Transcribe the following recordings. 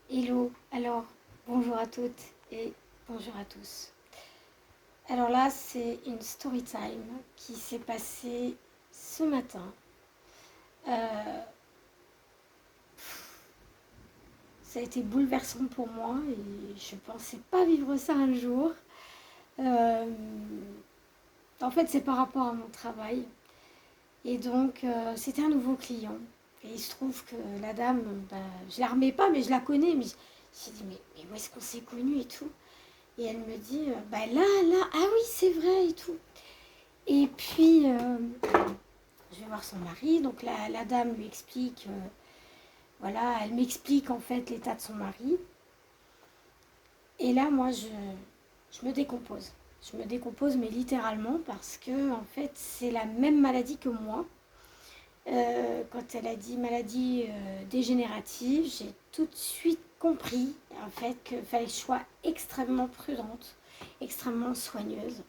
Hello, alors bonjour à toutes et bonjour à tous. Alors là, c'est une story time qui s'est passée ce matin. Euh, Ça a été bouleversant pour moi et je pensais pas vivre ça un jour. Euh, En fait, c'est par rapport à mon travail. Et donc, c'était un nouveau client. Et il se trouve que la dame, bah, je la remets pas, mais je la connais. Mais j'ai dit, mais où est-ce qu'on s'est connus et tout. Et elle me dit, bah là, ah oui, c'est vrai et tout. Et puis, je vais voir son mari. Donc la dame lui explique, voilà, elle m'explique en fait l'état de son mari. Et là, moi, je me décompose. Je me décompose, mais littéralement, parce que en fait, c'est la même maladie que moi. Quand elle a dit maladie dégénérative, j'ai tout de suite compris en fait qu'il fallait que je sois extrêmement prudente, extrêmement soigneuse.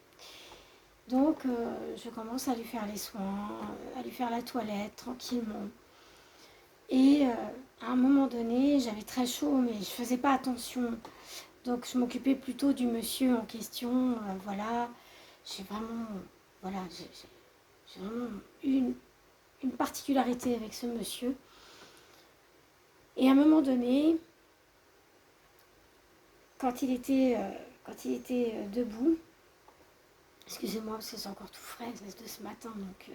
Donc, je commence à lui faire les soins, à lui faire la toilette tranquillement. Et à un moment donné, j'avais très chaud, mais je ne faisais pas attention. Donc, je m'occupais plutôt du monsieur en question. Voilà, j'ai vraiment, voilà, j'ai vraiment une particularité avec ce monsieur. Et à un moment donné, quand il était debout, excusez-moi parce que c'est encore tout frais de ce matin, donc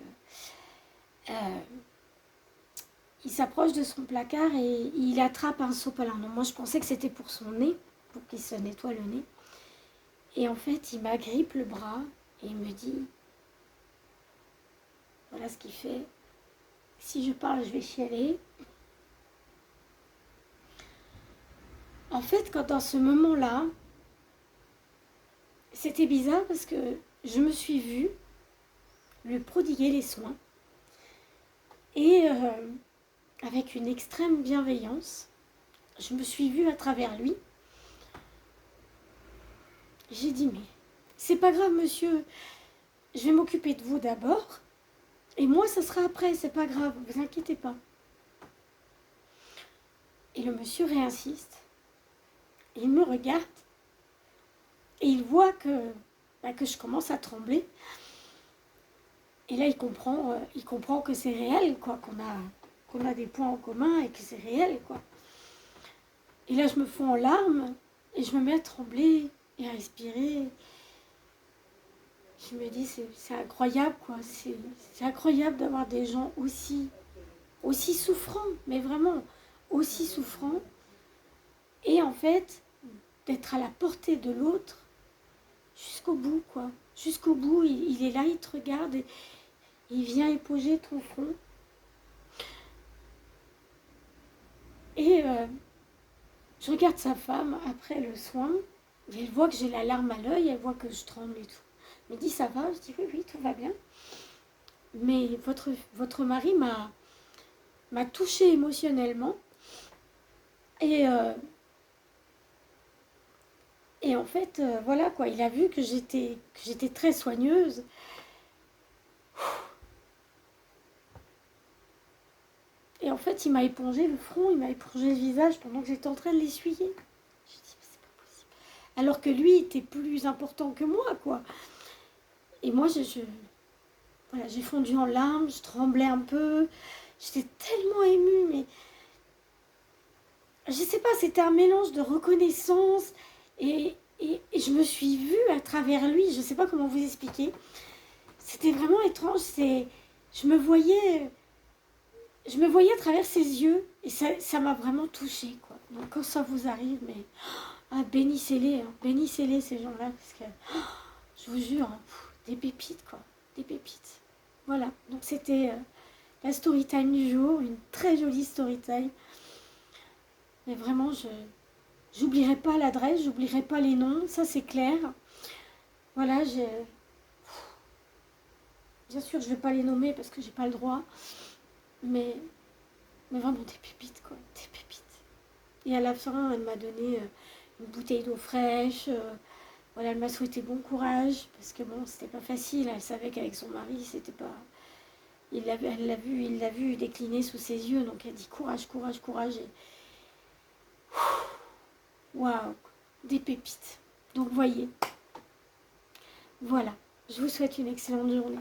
il s'approche de son placard et il attrape un sopalin. Donc moi je pensais que c'était pour son nez, pour qu'il se nettoie le nez. Et en fait il m'agrippe le bras et il me dit, voilà ce qu'il fait, si je parle je vais chialer. En fait quand dans ce moment-là, c'était bizarre parce que je me suis vue lui prodiguer les soins et avec une extrême bienveillance, je me suis vue à travers lui. J'ai dit, mais c'est pas grave monsieur, je vais m'occuper de vous d'abord. Et moi, ça sera après, c'est pas grave, vous inquiétez pas. Et le monsieur réinsiste. Il me regarde et il voit que je commence à trembler. Et là, il comprend que c'est réel, quoi, qu'on a des points en commun et que c'est réel, quoi. Et là, je me fonds en larmes et je me mets à trembler et à respirer. Je me dis, c'est incroyable, quoi. C'est incroyable d'avoir des gens aussi souffrants, mais vraiment aussi souffrants. Et en fait, d'être à la portée de l'autre jusqu'au bout, quoi. Jusqu'au bout, il est là, il te regarde et il vient éponger ton front. Et je regarde sa femme après le soin. Et elle voit que j'ai la larme à l'œil, elle voit que je tremble et tout. Elle me dit, ça va? Je dis, oui, oui, tout va bien. Mais votre mari m'a touchée émotionnellement. Et, et en fait, voilà quoi, il a vu que j'étais très soigneuse. Et en fait, il m'a épongé le front, il m'a épongé le visage pendant que j'étais en train de l'essuyer. Je dis, mais c'est pas possible. Alors que lui était plus important que moi, quoi. Et moi, voilà, j'ai fondu en larmes, je tremblais un peu. J'étais tellement émue, mais je sais pas, c'était un mélange de reconnaissance et je me suis vue à travers lui. Je sais pas comment vous expliquer. C'était vraiment étrange. Je me voyais, je me voyais à travers ses yeux et ça m'a vraiment touchée, quoi. Donc quand ça vous arrive, mais bénissez-les, hein, bénissez-les ces gens-là parce que je vous jure, hein, des pépites, quoi, des pépites. Voilà. Donc c'était la story time du jour, une très jolie story time. Mais vraiment, j'oublierai pas l'adresse, j'oublierai pas les noms, ça c'est clair. Voilà, bien sûr, je vais pas les nommer parce que j'ai pas le droit, mais, mais vraiment des pépites, quoi, des pépites. Et à la fin, elle m'a donné une bouteille d'eau fraîche. Voilà, elle m'a souhaité bon courage parce que bon, c'était pas facile. Elle savait qu'avec son mari, c'était pas. Elle l'a vu décliner sous ses yeux, donc elle dit courage, courage, courage. Waouh, des pépites. Donc voyez, voilà, je vous souhaite une excellente journée.